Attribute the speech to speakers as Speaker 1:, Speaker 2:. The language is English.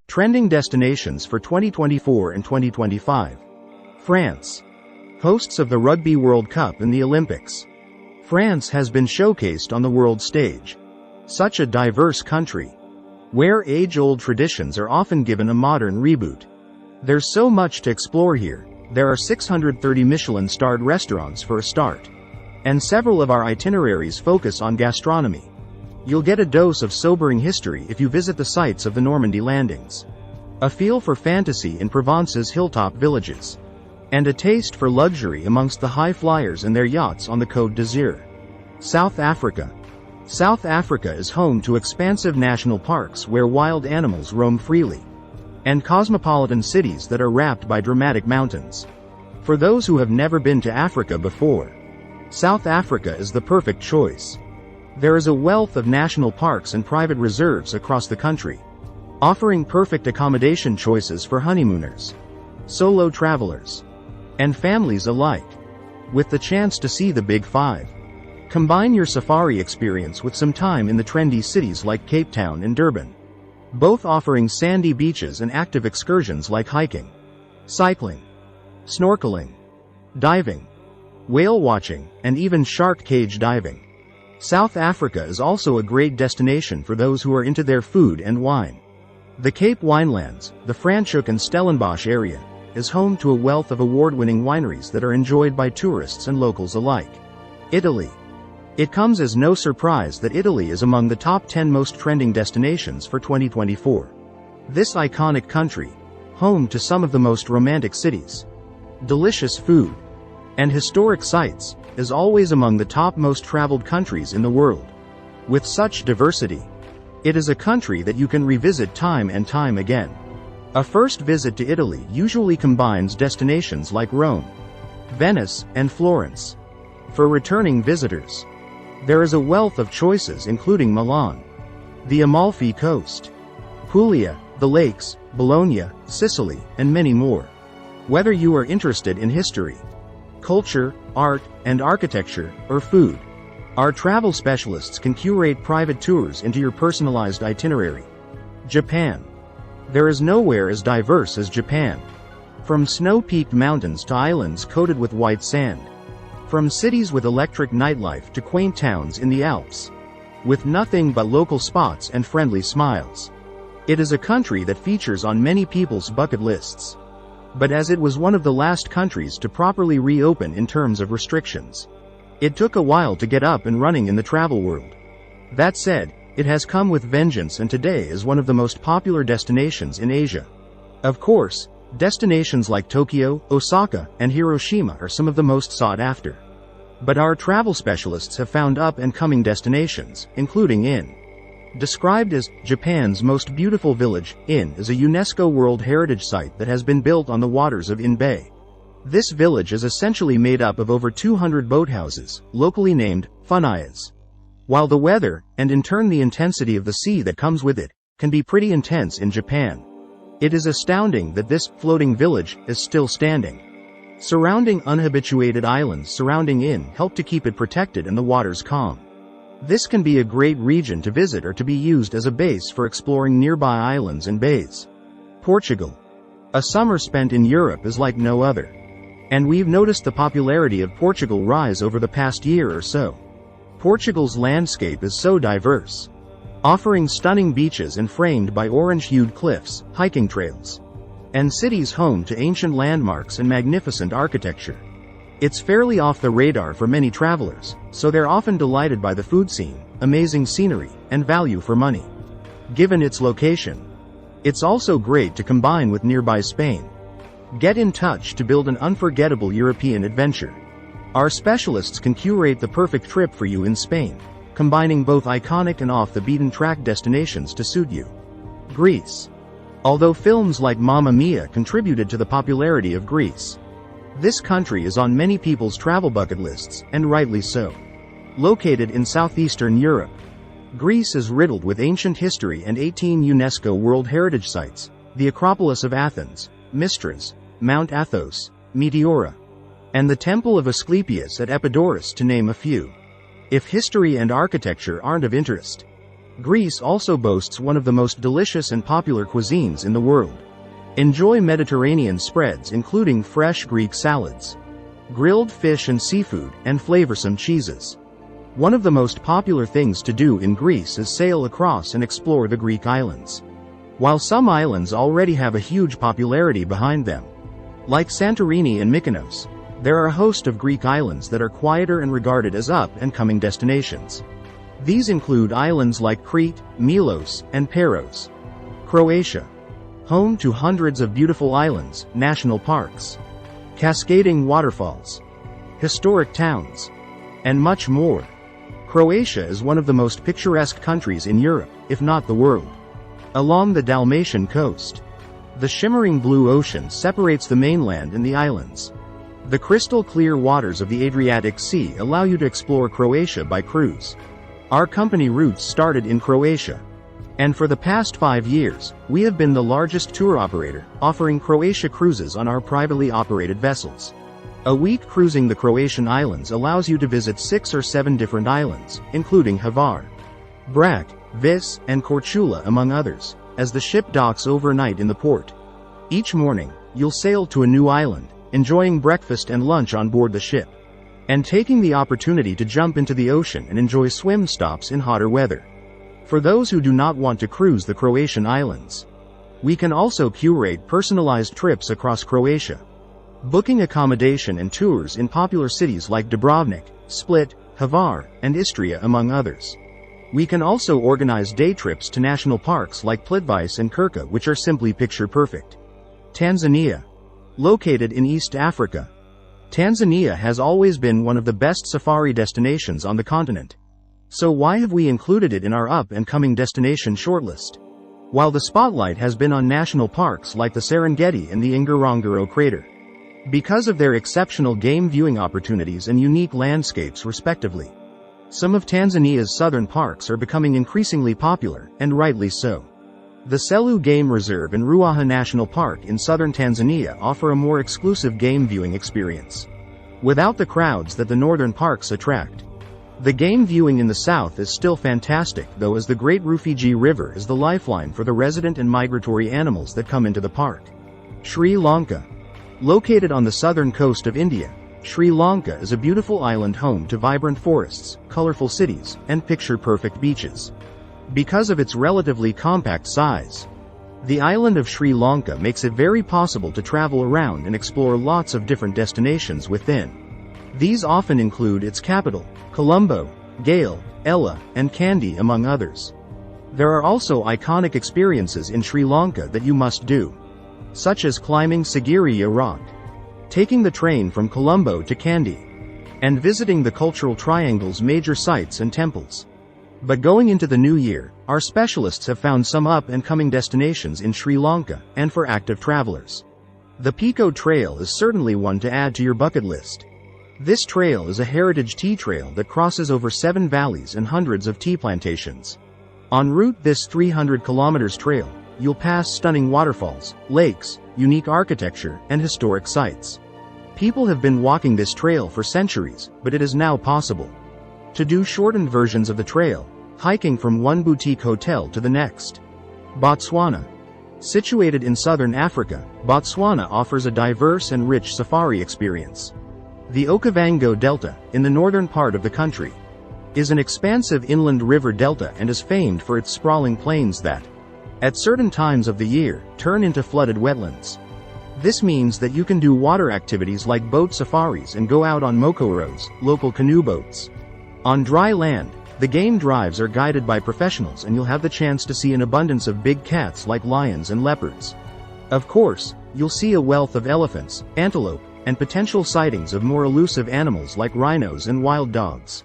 Speaker 1: Trending destinations for 2024 and 2025. France. Hosts of the Rugby World Cup and the Olympics. France has been showcased on the world stage. Such a diverse country, where age-old traditions are often given a modern reboot. There's so much to explore here. There are 630 Michelin-starred restaurants for a start. And several of our itineraries focus on gastronomy. You'll get a dose of sobering history if you visit the sites of the Normandy landings. A feel for fantasy in Provence's hilltop villages. And a taste for luxury amongst the high flyers and their yachts on the Côte d'Azur. South Africa. South Africa is home to expansive national parks where wild animals roam freely. And cosmopolitan cities that are wrapped by dramatic mountains. For those who have never been to Africa before, South Africa is the perfect choice. There is a wealth of national parks and private reserves across the country, offering perfect accommodation choices for honeymooners, solo travelers, and families alike, with the chance to see the Big Five. Combine your safari experience with some time in the trendy cities like Cape Town and Durban, both offering sandy beaches and active excursions like hiking, cycling, snorkeling, diving, whale watching, and even shark cage diving. South Africa is also a great destination for those who are into their food and wine. The Cape Winelands, the Franschhoek and Stellenbosch area, is home to a wealth of award-winning wineries that are enjoyed by tourists and locals alike. Italy. It comes as no surprise that Italy is among the top 10 most trending destinations for 2024. This iconic country, home to some of the most romantic cities, delicious food, and historic sites, is always among the top most traveled countries in the world. With such diversity, it is a country that you can revisit time and time again. A first visit to Italy usually combines destinations like Rome, Venice, and Florence. For returning visitors, there is a wealth of choices including Milan, the Amalfi Coast, Puglia, the lakes, Bologna, Sicily, and many more. Whether you are interested in history, culture, art, and architecture, or food, our travel specialists can curate private tours into your personalized itinerary. Japan. There is nowhere as diverse as Japan. From snow-peaked mountains to islands coated with white sand. From cities with electric nightlife to quaint towns in the Alps, with nothing but local spots and friendly smiles. It is a country that features on many people's bucket lists. But as it was one of the last countries to properly reopen in terms of restrictions, it took a while to get up and running in the travel world. That said, it has come with vengeance and today is one of the most popular destinations in Asia. Of course, destinations like Tokyo, Osaka, and Hiroshima are some of the most sought after. But our travel specialists have found up-and-coming destinations, including In. Described as Japan's most beautiful village, In is a UNESCO World Heritage Site that has been built on the waters of In Bay. This village is essentially made up of over 200 boathouses, locally named funayas. While the weather, and in turn the intensity of the sea that comes with it, can be pretty intense in Japan, it is astounding that this floating village is still standing. Surrounding unhabituated islands surrounding In help to keep it protected and the waters calm. This can be a great region to visit or to be used as a base for exploring nearby islands and bays. Portugal. A summer spent in Europe is like no other. And we've noticed the popularity of Portugal rise over the past year or so. Portugal's landscape is so diverse, offering stunning beaches and framed by orange-hued cliffs, hiking trails, and cities home to ancient landmarks and magnificent architecture. It's fairly off the radar for many travelers, so they're often delighted by the food scene, amazing scenery, and value for money. Given its location, it's also great to combine with nearby Spain. Get in touch to build an unforgettable European adventure. Our specialists can curate the perfect trip for you in Spain, combining both iconic and off-the-beaten-track destinations to suit you. Greece. Although films like Mamma Mia contributed to the popularity of Greece, this country is on many people's travel bucket lists, and rightly so. Located in southeastern Europe, Greece is riddled with ancient history and 18 UNESCO World Heritage Sites, the Acropolis of Athens, Mistras, Mount Athos, Meteora, and the Temple of Asclepius at Epidaurus to name a few. If history and architecture aren't of interest, Greece also boasts one of the most delicious and popular cuisines in the world. Enjoy Mediterranean spreads including fresh Greek salads, grilled fish and seafood, and flavorsome cheeses. One of the most popular things to do in Greece is sail across and explore the Greek islands. While some islands already have a huge popularity behind them, like Santorini and Mykonos, there are a host of Greek islands that are quieter and regarded as up-and-coming destinations. These include islands like Crete, Milos, and Paros. Croatia, home to hundreds of beautiful islands, national parks, cascading waterfalls, historic towns, and much more. Croatia is one of the most picturesque countries in Europe, if not the world. Along the Dalmatian coast, the shimmering blue ocean separates the mainland and the islands. The crystal-clear waters of the Adriatic Sea allow you to explore Croatia by cruise. Our company routes started in Croatia, and for the past 5 years, we have been the largest tour operator, offering Croatia cruises on our privately operated vessels. A week cruising the Croatian islands allows you to visit 6 or 7 different islands, including Hvar, Brač, Vis, and Korčula among others, as the ship docks overnight in the port. Each morning, you'll sail to a new island, enjoying breakfast and lunch on board the ship, and taking the opportunity to jump into the ocean and enjoy swim stops in hotter weather. For those who do not want to cruise the Croatian islands, we can also curate personalized trips across Croatia, booking accommodation and tours in popular cities like Dubrovnik, Split, Hvar, and Istria among others. We can also organize day trips to national parks like Plitvice and Krka, which are simply picture-perfect. Tanzania, located in East Africa. Tanzania has always been one of the best safari destinations on the continent. So why have we included it in our up-and-coming destination shortlist? While the spotlight has been on national parks like the Serengeti and the Ngorongoro crater, because of their exceptional game viewing opportunities and unique landscapes respectively. Some of Tanzania's southern parks are becoming increasingly popular, and rightly so. The Selous Game Reserve and Ruaha National Park in southern Tanzania offer a more exclusive game viewing experience, without the crowds that the northern parks attract. The game viewing in the south is still fantastic, though, as the Great Rufiji River is the lifeline for the resident and migratory animals that come into the park. Sri Lanka. Located on the southern coast of India, Sri Lanka is a beautiful island home to vibrant forests, colorful cities, and picture-perfect beaches. Because of its relatively compact size, the island of Sri Lanka makes it very possible to travel around and explore lots of different destinations within. These often include its capital, Colombo, Gale, Ella, and Kandy among others. There are also iconic experiences in Sri Lanka that you must do, such as climbing Sigiriya Rock, taking the train from Colombo to Kandy, and visiting the Cultural Triangle's major sites and temples. But going into the new year, our specialists have found some up-and-coming destinations in Sri Lanka, and for active travelers. The Pico Trail is certainly one to add to your bucket list. This trail is a heritage tea trail that crosses over 7 valleys and hundreds of tea plantations. En route this 300 kilometers trail, you'll pass stunning waterfalls, lakes, unique architecture, and historic sites. People have been walking this trail for centuries, but it is now possible to do shortened versions of the trail, hiking from one boutique hotel to the next. Botswana. Situated in southern Africa, Botswana offers a diverse and rich safari experience. The Okavango Delta, in the northern part of the country, is an expansive inland river delta and is famed for its sprawling plains that, at certain times of the year, turn into flooded wetlands. This means that you can do water activities like boat safaris and go out on mokoros, local canoe boats. On dry land, the game drives are guided by professionals and you'll have the chance to see an abundance of big cats like lions and leopards. Of course, you'll see a wealth of elephants, antelope, and potential sightings of more elusive animals like rhinos and wild dogs.